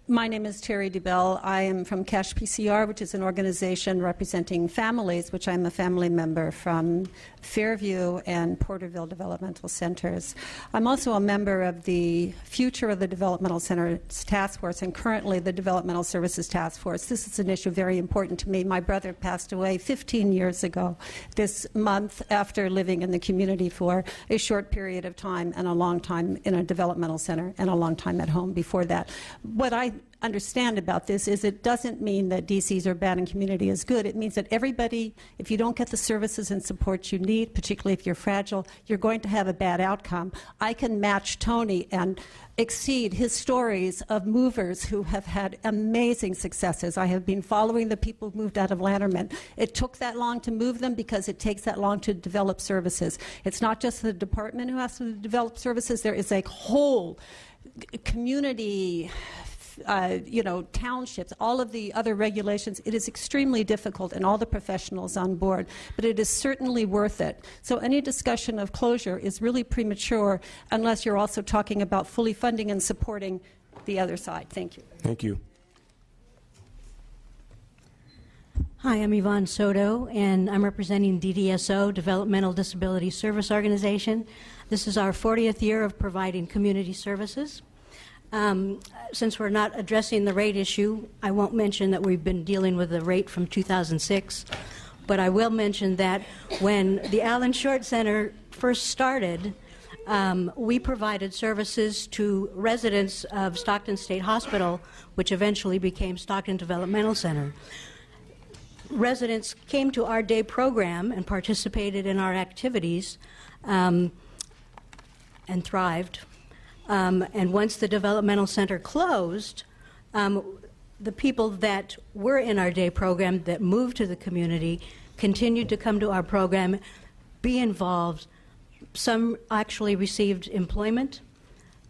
My name is Terry DeBell. I am from Cash PCR, which is an organization representing families, which I'm a family member from Fairview and Porterville Developmental Centers. I'm also a member of the Future of the Developmental Centers Task Force and currently the Developmental Services Task Force. This is an issue very important to me. My brother passed away 15 years ago this month after living in the community for a short period of time and a long time in a developmental center and a long time at home before that. What I understand about this is it doesn't mean that DCs are bad and community is good. It means that everybody, if you don't get the services and support you need, particularly if you're fragile, you're going to have a bad outcome. I can match Tony and exceed his stories of movers who have had amazing successes. I have been following the people who moved out of Lanterman. It took that long to move them because it takes that long to develop services. It's not just the department who has to develop services. There is a whole community townships, all of the other regulations. It is extremely difficult and all the professionals on board, but it is certainly worth it. So any discussion of closure is really premature unless you're also talking about fully funding and supporting the other side. Thank you. Thank you. Hi, I'm Yvonne Soto, and I'm representing DDSO, Developmental Disability Service Organization. This is our 40th year of providing community services. Since we're not addressing the rate issue, I won't mention that we've been dealing with the rate from 2006, but I will mention that when the Allen Short Center first started, we provided services to residents of Stockton State Hospital, which eventually became Stockton Developmental Center. Residents came to our day program and participated in our activities and thrived. And once the developmental center closed, the people that were in our day program that moved to the community continued to come to our program, be involved. Some actually received employment.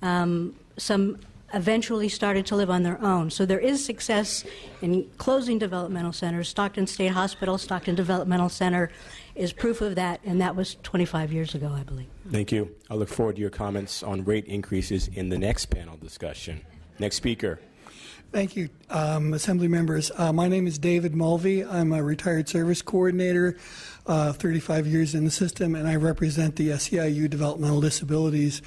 Some eventually started to live on their own. So there is success in closing developmental centers. Stockton State Hospital, Stockton Developmental Center is proof of that, and that was 25 years ago, I believe. Thank you. I look forward to your comments on rate increases in the next panel discussion. Next speaker. Thank you, Assembly members. My name is David Mulvey. I'm a retired service coordinator, 35 years in the system, and I represent the SEIU Developmental Disabilities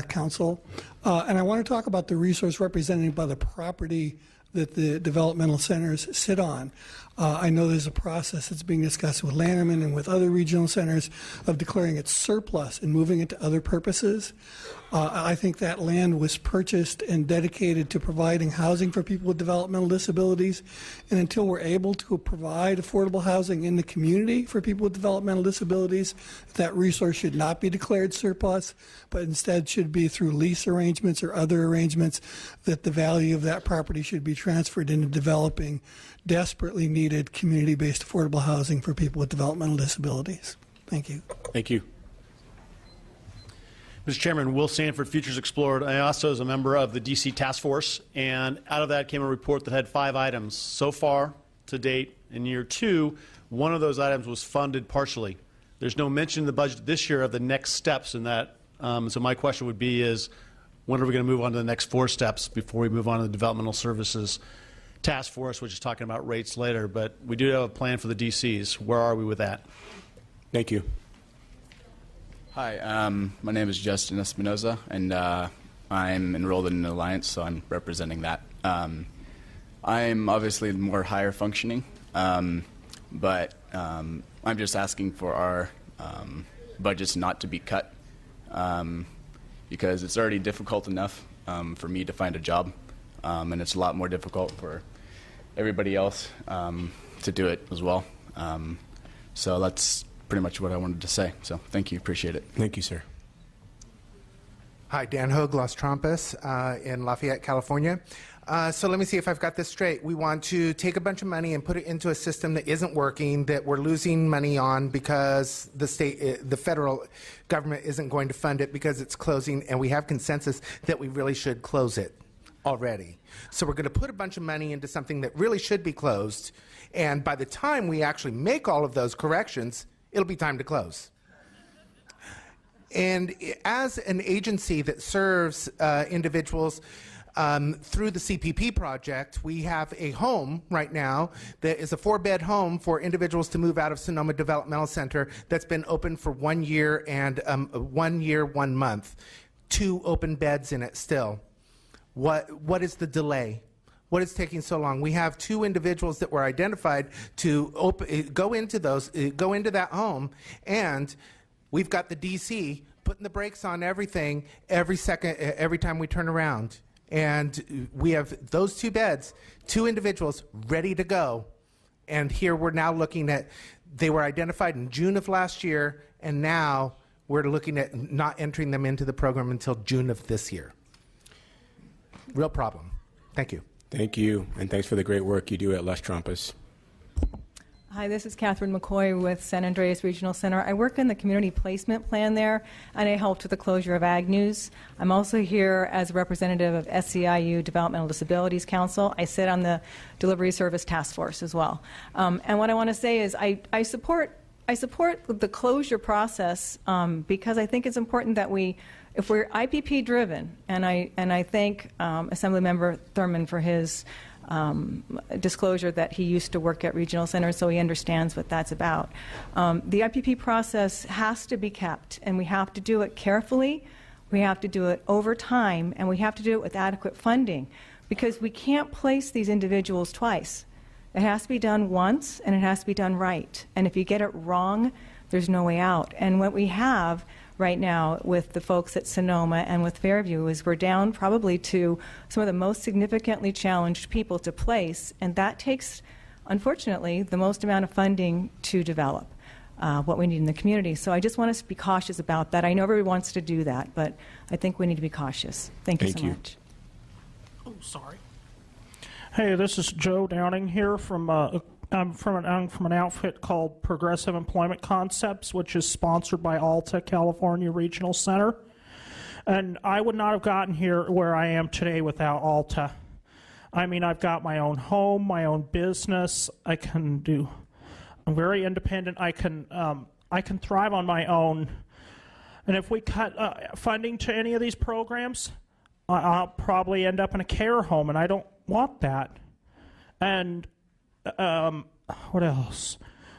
Council. And I want to talk about the resource represented by the property that the developmental centers sit on. I know there's a process that's being discussed with Lanterman and with other regional centers of declaring it surplus and moving it to other purposes. I think that land was purchased and dedicated to providing housing for people with developmental disabilities, and until we're able to provide affordable housing in the community for people with developmental disabilities, that resource should not be declared surplus, but instead should be through lease arrangements or other arrangements that the value of that property should be transferred into developing desperately needed community-based affordable housing for people with developmental disabilities. Thank you. Thank you. Mr. Chairman, Will Sanford, Futures Explored. I also was a member of the DC Task Force, and out of that came a report that had 5 items. So far, to date, in year 2, one of those items was funded partially. There's no mention in the budget this year of the next steps in that. So my question would be is, when are we going to move on to the next 4 steps before we move on to the Developmental Services Task Force, which is talking about rates later? But we do have a plan for the DCs. Where are we with that? Thank you. Hi, my name is Justin Espinoza, and I'm enrolled in an alliance, so I'm representing that. I'm obviously more higher functioning, but I'm just asking for our budgets not to be cut because it's already difficult enough for me to find a job, and it's a lot more difficult for everybody else to do it as well. So that's pretty much what I wanted to say. So thank you. Appreciate it. Thank you, sir. Hi, Dan Hoag, Los Trampas in Lafayette, California. So let me see if I've got this straight. We want to take a bunch of money and put it into a system that isn't working, that we're losing money on because the federal government isn't going to fund it because it's closing, and we have consensus that we really should close it already. So we're going to put a bunch of money into something that really should be closed, and by the time we actually make all of those corrections, it'll be time to close. And as an agency that serves individuals Through the CPP project, we have a home right now that is a 4-bed home for individuals to move out of Sonoma Developmental Center that's been open for 1 year and 1 year, 1 month. 2 open beds in it still. What is the delay? What is taking so long? We have 2 individuals that were identified to go into that home, and we've got the DC putting the brakes on everything every time we turn around. And we have those 2 beds, 2 individuals ready to go. And here we're now looking at, they were identified in June of last year, and now we're looking at not entering them into the program until June of this year. Real problem. Thank you. Thank you, and thanks for the great work you do at Las Trampas. Hi, this is Catherine McCoy with San Andreas Regional Center. I work in the community placement plan there, and I helped with the closure of Ag News. I'm also here as a representative of SEIU Developmental Disabilities Council. I sit on the Delivery Service Task Force as well. And what I want to say is I support the closure process because I think it's important that if we're IPP driven, and I thank Assemblymember Thurman for his disclosure that he used to work at regional centers, so he understands what that's about. The IPP process has to be kept, and we have to do it carefully, we have to do it over time, and we have to do it with adequate funding, because we can't place these individuals twice. It has to be done once, and it has to be done right. And if you get it wrong, there's no way out. And what we have right now with the folks at Sonoma and with Fairview is we're down probably to some of the most significantly challenged people to place, and that takes, unfortunately, the most amount of funding to develop what we need in the community. So I just want us to be cautious about that. I know everybody wants to do that, but I think we need to be cautious. Thank you so much. Oh, sorry. Hey, this is Joe Downing here I'm from an outfit called Progressive Employment Concepts, which is sponsored by Alta California Regional Center. And I would not have gotten here where I am today without Alta. I mean, I've got my own home, my own business. I'm very independent. I can thrive on my own. And if we cut funding to any of these programs, I'll probably end up in a care home, and I don't want that. And what else?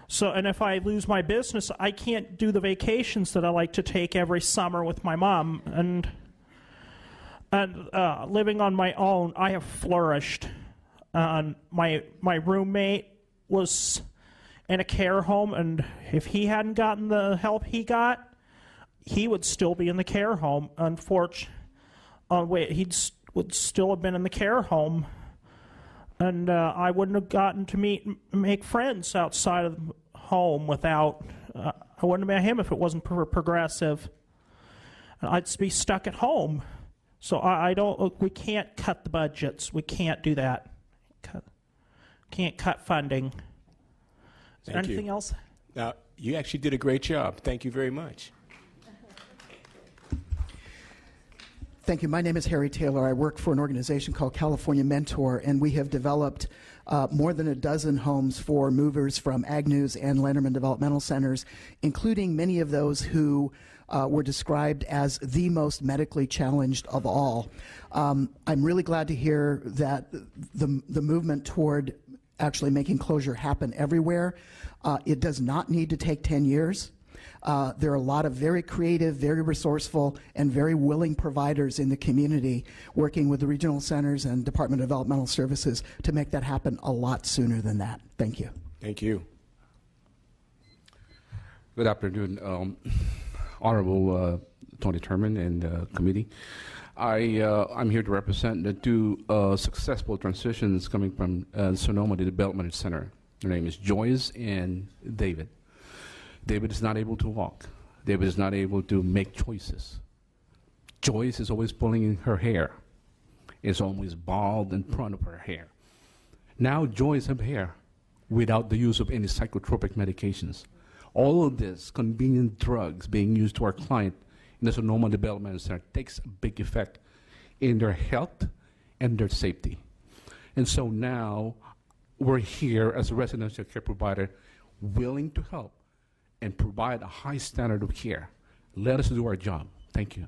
So, and if I lose my business, I can't do the vacations that I like to take every summer with my mom. And living on my own, I have flourished. My roommate was in a care home, and if he hadn't gotten the help he got, he would still be in the care home. Unfortunately, would still have been in the care home. And I wouldn't have gotten to make friends outside of the home without, I wouldn't have met him if it wasn't Progressive. I'd be stuck at home. So we can't cut the budgets. We can't do that. Can't cut funding. Is there anything else? You actually did a great job. Thank you very much. Thank you. My name is Harry Taylor. I work for an organization called California Mentor, and we have developed more than a dozen homes for movers from Ag News and Landerman Developmental Centers, including many of those who were described as the most medically challenged of all. I'm really glad to hear that the movement toward actually making closure happen everywhere. It does not need to take 10 years. There are a lot of very creative, very resourceful, and very willing providers in the community working with the regional centers and Department of Developmental Services to make that happen a lot sooner than that. Thank you. Thank you. Good afternoon, Honorable Tony Terman and committee. I'm here to represent the 2 successful transitions coming from Sonoma Development Center. Their name is Joyce and David. David is not able to walk. David is not able to make choices. Joyce is always pulling her hair. It's always bald in front of her hair. Now Joyce has hair without the use of any psychotropic medications. All of this convenient drugs being used to our client in the Sonoma Development Center takes a big effect in their health and their safety. And so now we're here as a residential care provider willing to help and provide a high standard of care. Let us do our job. Thank you.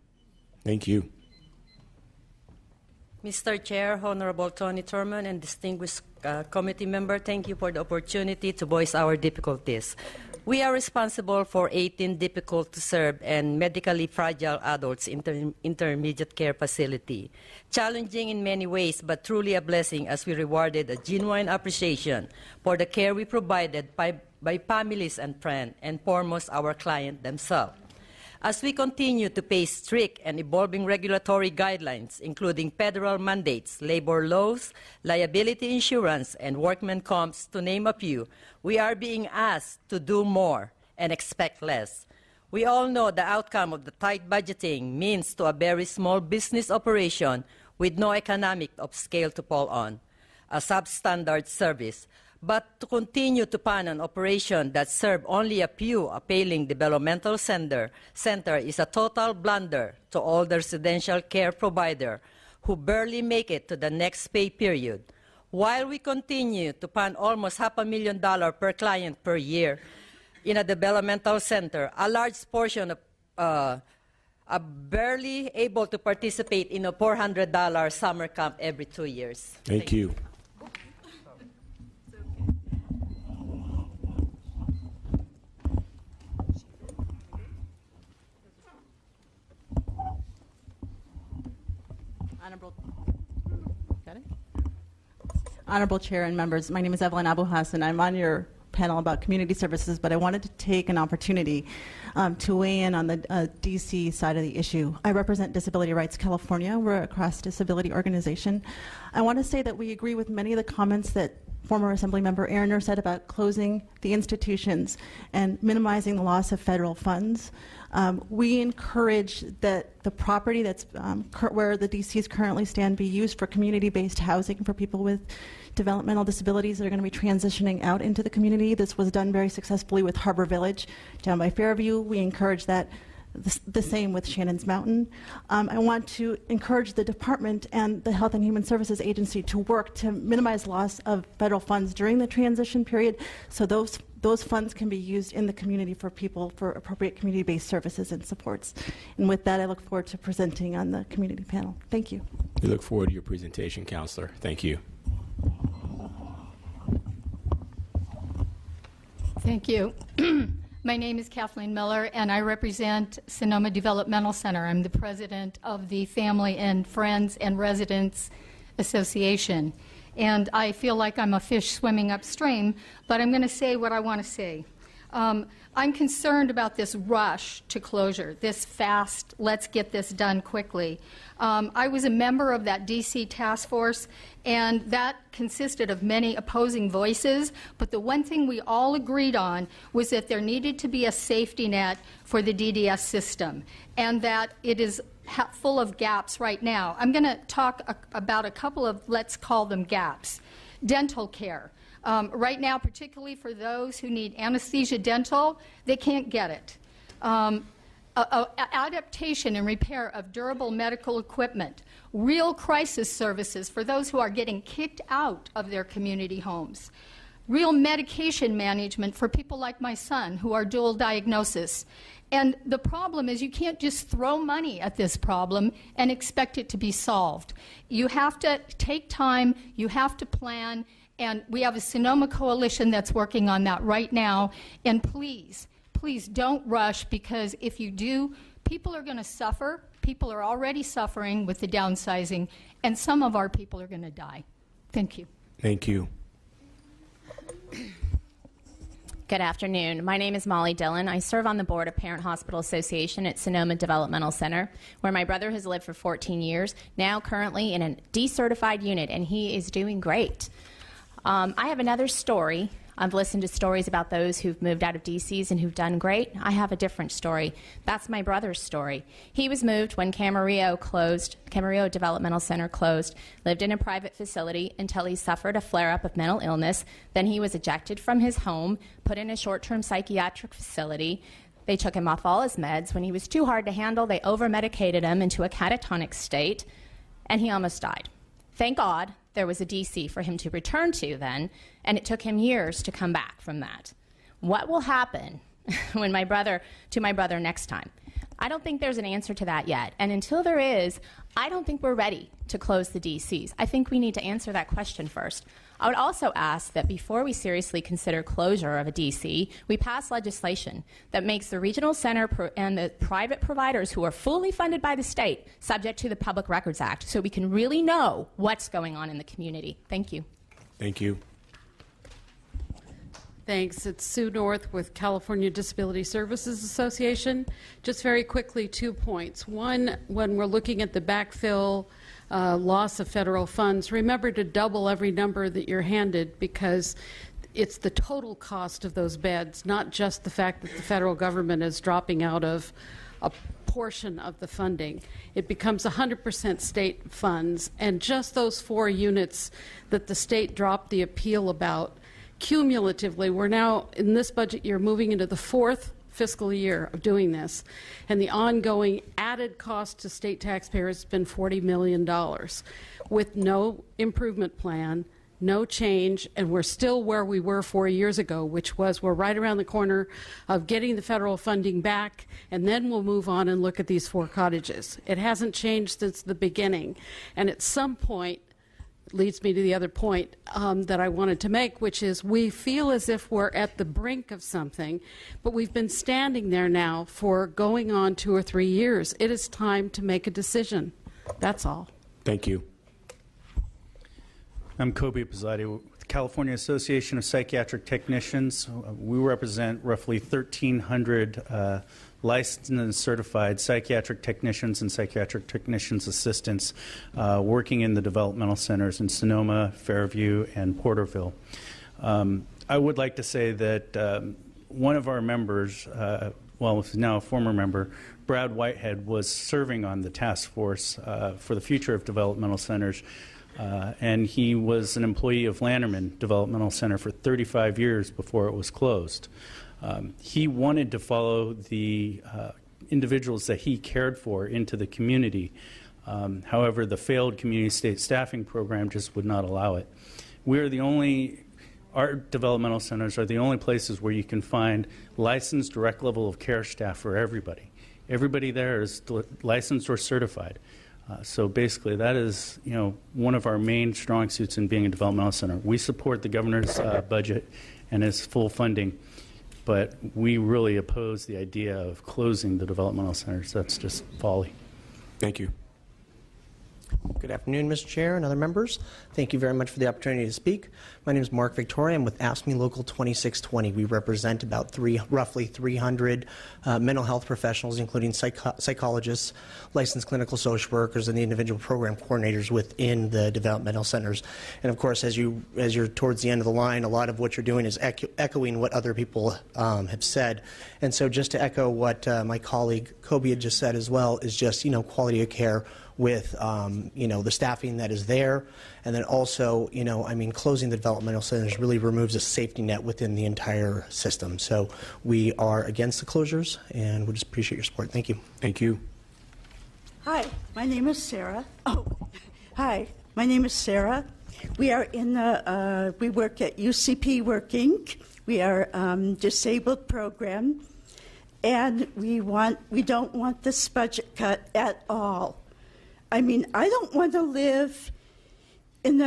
Thank you. Mr. Chair, Honorable Tony Thurman, and distinguished committee member, thank you for the opportunity to voice our difficulties. We are responsible for 18 difficult-to-serve and medically fragile adults in intermediate care facility. Challenging in many ways, but truly a blessing as we rewarded a genuine appreciation for the care we provided by families and friends, and foremost our clients themselves. As we continue to face strict and evolving regulatory guidelines, including federal mandates, labor laws, liability insurance, and workman comps, to name a few, we are being asked to do more and expect less. We all know the outcome of the tight budgeting means to a very small business operation with no economic of scale to fall on, a substandard service. But to continue to fund an operation that serves only a few, a failing developmental center is a total blunder to all the residential care providers who barely make it to the next pay period. While we continue to fund almost $500,000 per client per year in a developmental center, a large portion of are barely able to participate in a $400 summer camp every 2 years. Thank you. Honorable Chair and members, my name is Evelyn Abu Hassan. I'm on your panel about community services, but I wanted to take an opportunity to weigh in on the DC side of the issue. I represent Disability Rights California. We're a cross-disability organization. I want to say that we agree with many of the comments that former Assemblymember Erner said about closing the institutions and minimizing the loss of federal funds. We encourage that the property that's where the DCs currently stand be used for community-based housing for people with developmental disabilities that are going to be transitioning out into the community. This was done very successfully with Harbor Village down by Fairview. We encourage that. The same with Shannon's Mountain. I want to encourage the department and the Health and Human Services Agency to work to minimize loss of federal funds during the transition period, so those funds can be used in the community for people for appropriate community-based services and supports. And with that, I look forward to presenting on the community panel. Thank you. We look forward to your presentation, Counselor. Thank you. Thank you. My name is Kathleen Miller, and I represent Sonoma Developmental Center. I'm the president of the Family and Friends and Residents Association. And I feel like I'm a fish swimming upstream, but I'm going to say what I want to say. I'm concerned about this rush to closure, this fast, let's get this done quickly. I was a member of that DC task force, and that consisted of many opposing voices, but the one thing we all agreed on was that there needed to be a safety net for the DDS system, and that it is full of gaps right now. I'm going to talk about a couple of, let's call them gaps. Dental care. Right now, particularly for those who need anesthesia dental, they can't get it. Adaptation and repair of durable medical equipment, real crisis services for those who are getting kicked out of their community homes, real medication management for people like my son who are dual diagnosis. And the problem is you can't just throw money at this problem and expect it to be solved. You have to take time, you have to plan, and we have a Sonoma coalition that's working on that right now. And please, please don't rush, because if you do, people are going to suffer. People are already suffering with the downsizing, and some of our people are going to die. Thank you. Thank you. Good afternoon. My name is Molly Dillon. I serve on the board of Parent Hospital Association at Sonoma Developmental Center, where my brother has lived for 14 years, now currently in a decertified unit, and he is doing great. I have another story. I've listened to stories about those who've moved out of DCs and who've done great. I have a different story. That's my brother's story. He was moved when Camarillo closed, Camarillo Developmental Center closed, lived in a private facility until he suffered a flare-up of mental illness. Then he was ejected from his home, put in a short-term psychiatric facility. They took him off all his meds. When he was too hard to handle, they over-medicated him into a catatonic state, and he almost died. Thank God there was a DC for him to return to then, and it took him years to come back from that. What will happen to my brother next time? I don't think there's an answer to that yet. And until there is, I don't think we're ready to close the DCs. I think we need to answer that question first. I would also ask that before we seriously consider closure of a DC, we pass legislation that makes the regional center and the private providers who are fully funded by the state subject to the Public Records Act so we can really know what's going on in the community. Thank you. Thank you. Thanks. It's Sue North with California Disability Services Association. Just very quickly, 2 points. One, when we're looking at the backfill loss of federal funds, remember to double every number that you're handed, because it's the total cost of those beds, not just the fact that the federal government is dropping out of a portion of the funding. It becomes 100% state funds, and just those 4 units that the state dropped the appeal about, cumulatively, we're now, in this budget year, moving into the 4th fiscal year of doing this, and the ongoing added cost to state taxpayers has been $40 million with no improvement plan, no change, and we're still where we were 4 years ago, which was we're right around the corner of getting the federal funding back, and then we'll move on and look at these 4 cottages. It hasn't changed since the beginning, and at some point, leads me to the other point that I wanted to make, which is we feel as if we're at the brink of something, but we've been standing there now for going on 2 or 3 years. It is time to make a decision. That's all. Thank you. I'm Kobe Pizzati with California Association of Psychiatric Technicians. We represent roughly 1,300 licensed and certified psychiatric technicians and psychiatric technicians assistants working in the developmental centers in Sonoma, Fairview, and Porterville. I would like to say that one of our members, well, now a former member, Brad Whitehead, was serving on the task force for the future of developmental centers, and he was an employee of Lanterman Developmental Center for 35 years before it was closed. He wanted to follow the individuals that he cared for into the community. However, the failed community state staffing program just would not allow it. Our developmental centers are the only places where you can find licensed direct level of care staff for everybody. Everybody there is licensed or certified. So basically, that is, one of our main strong suits in being a developmental center. We support the governor's budget and his full funding, but we really oppose the idea of closing the developmental centers. That's just folly. Thank you. Good afternoon, Mr. Chair and other members. Thank you very much for the opportunity to speak. My name is Mark Victoria. I'm with ASME Local 2620. We represent about roughly 300 mental health professionals, including psychologists, licensed clinical social workers, and the individual program coordinators within the developmental centers. And of course, as you're towards the end of the line, a lot of what you're doing is echoing what other people have said. And so, just to echo what my colleague Kobe had just said as well, is just quality of care with the staffing that is there, and then also closing the developmental centers really removes a safety net within the entire system. So we are against the closures, and we just appreciate your support. Thank you. Thank you. Hi, my name is Sarah. Hi, my name is Sarah. We are in the we work at UCP Working. We are disabled program, and we don't want this budget cut at all. I mean, I don't want to live in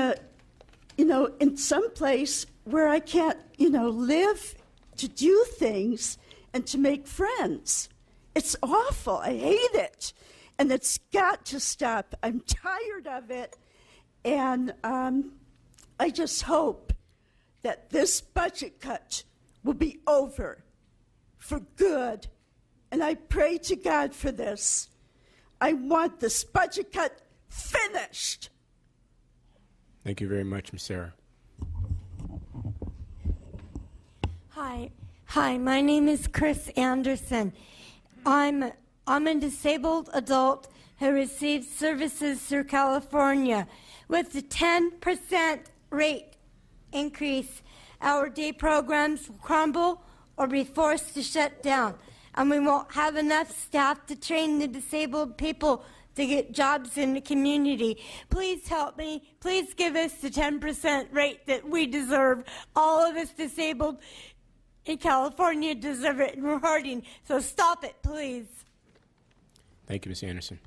in some place where I can't, live to do things and to make friends. It's awful. I hate it. And it's got to stop. I'm tired of it. And I just hope that this budget cut will be over for good. And I pray to God for this. I want this budget cut finished. Thank you very much, Ms. Sarah. Hi, my name is Chris Anderson. I'm a disabled adult who receives services through California. With the 10% rate increase, our day programs will crumble or be forced to shut down, and we won't have enough staff to train the disabled people to get jobs in the community. Please help me. Please give us the 10% rate that we deserve. All of us disabled in California deserve it, and we're hurting. So stop it, please. Thank you, Ms. Anderson.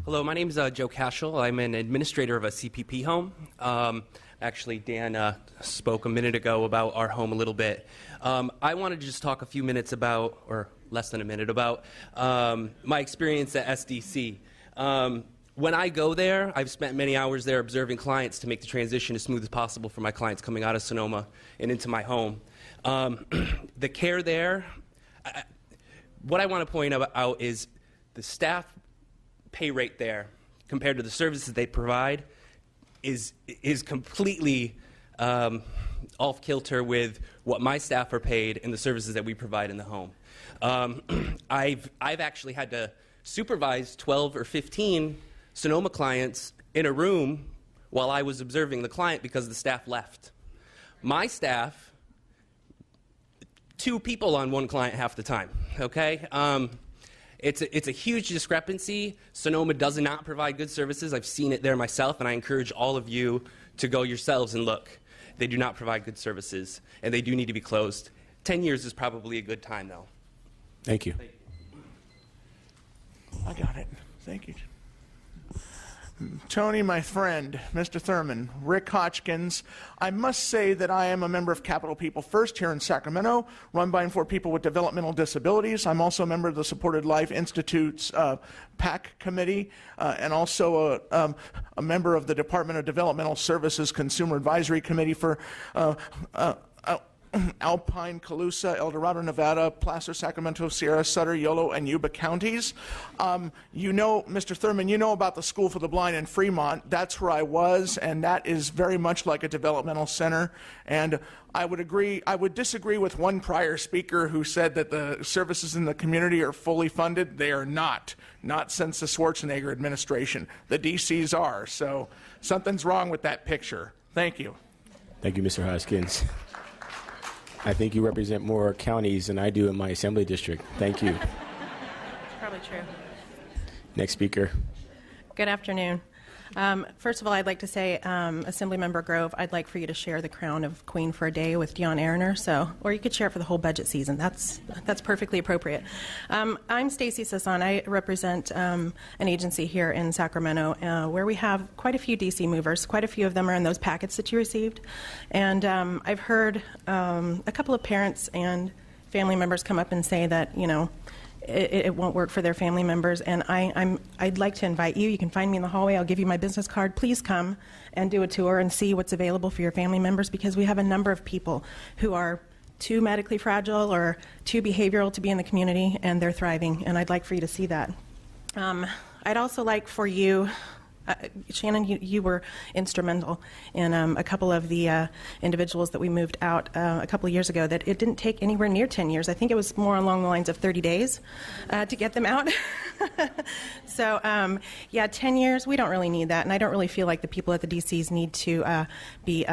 Hello, my name is Joe Cashel. I'm an administrator of a CPP home. Actually, Dan spoke a minute ago about our home a little bit. I wanted to just talk a few minutes about, or less than a minute, about my experience at SDC. When I go there, I've spent many hours there observing clients to make the transition as smooth as possible for my clients coming out of Sonoma and into my home. The care there, what I want to point out is the staff pay rate there compared to the services they provide is completely off kilter with what my staff are paid and the services that we provide in the home. I've actually had to supervise 12 or 15 Sonoma clients in a room while I was observing the client because the staff left. My staff, 2 people on one client half the time, okay? It's a huge discrepancy. Sonoma does not provide good services. I've seen it there myself, and I encourage all of you to go yourselves and look. They do not provide good services, and they do need to be closed. 10 years is probably a good time, though. Thank you. I got it. Thank you. Tony, my friend, Mr. Thurman, Rick Hotchkins. I must say that I am a member of Capital People First here in Sacramento, run by and for people with developmental disabilities. I'm also a member of the Supported Life Institute's PAC committee, and also a member of the Department of Developmental Services Consumer Advisory Committee for Alpine, Colusa, El Dorado, Nevada, Placer, Sacramento, Sierra, Sutter, Yolo, and Yuba counties. You know, Mr. Thurman, you know about the School for the Blind in Fremont. That's where I was, and that is very much like a developmental center. And I would disagree with one prior speaker who said that the services in the community are fully funded. They are not since the Schwarzenegger administration. The DCs are, so something's wrong with that picture. Thank you. Thank you, Mr. Hoskins. I think you represent more counties than I do in my assembly district. Thank you. Probably true. Next speaker. Good afternoon. First of all, I'd like to say, Assemblymember Grove, I'd like for you to share the crown of Queen for a day with Dion Aroner, or you could share it for the whole budget season. That's perfectly appropriate. I'm Stacy Sasson. I represent an agency here in Sacramento where we have quite a few DC movers. Quite a few of them are in those packets that you received. And I've heard a couple of parents and family members come up and say that, it won't work for their family members, and I'd like to invite you. You can find me in the hallway. I'll give you my business card. Please come and do a tour and see what's available for your family members, because we have a number of people who are too medically fragile or too behavioral to be in the community, and they're thriving, and I'd like for you to see that. I'd also like for you, Shannon, you were instrumental in a couple of the individuals that we moved out a couple of years ago, that it didn't take anywhere near 10 years. I think it was more along the lines of 30 days to get them out. So, 10 years, we don't really need that, and I don't really feel like the people at the DCs need to be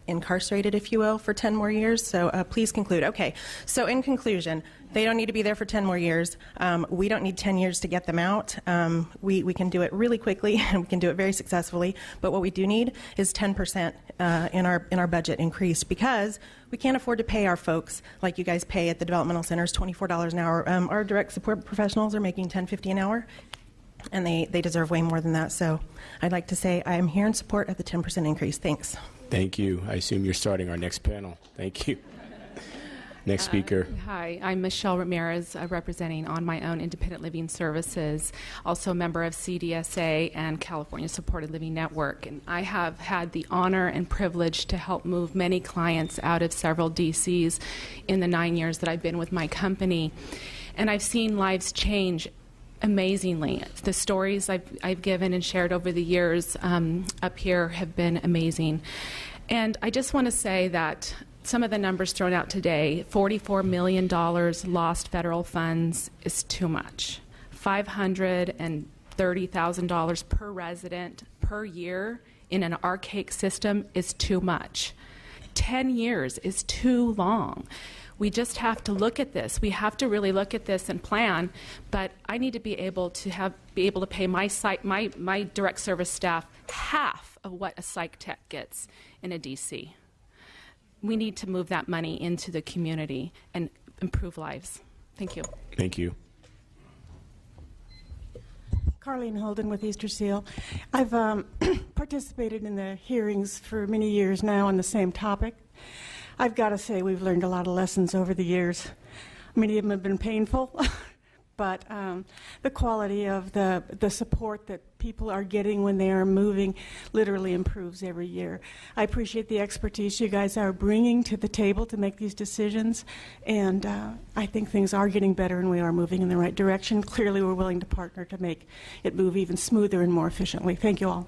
incarcerated, if you will, for 10 more years. So please conclude. Okay, so in conclusion, they don't need to be there for 10 more years. We don't need 10 years to get them out. We can do it really quickly, and we can do it very successfully. But what we do need is 10% in our budget increase, because we can't afford to pay our folks like you guys pay at the developmental centers, $24 an hour. Our direct support professionals are making $10.50 an hour, and they deserve way more than that. So I'd like to say I am here in support of the 10% increase. Thanks. Thank you. I assume you're starting our next panel. Thank you. Next speaker. Hi, I'm Michelle Ramirez, representing On My Own Independent Living Services, also a member of CDSA and California Supported Living Network. And I have had the honor and privilege to help move many clients out of several DCs in the 9 years that I've been with my company. And I've seen lives change amazingly. The stories I've given and shared over the years up here have been amazing. And I just want to say that some of the numbers thrown out today, $44 million lost federal funds is too much. $530,000 per resident per year in an archaic system is too much. 10 years is too long. We just have to look at this. We have to really look at this and plan. But I need to be able to pay my direct service staff half of what a psych tech gets in a DC. We need to move that money into the community and improve lives. Thank you. Thank you. Carlene Holden with Easter Seal. I've participated in the hearings for many years now on the same topic. I've got to say we've learned a lot of lessons over the years. Many of them have been painful, but the quality of the support that people are getting when they are moving literally improves every year. I appreciate the expertise you guys are bringing to the table to make these decisions, and I think things are getting better and we are moving in the right direction. Clearly, we're willing to partner to make it move even smoother and more efficiently. Thank you all.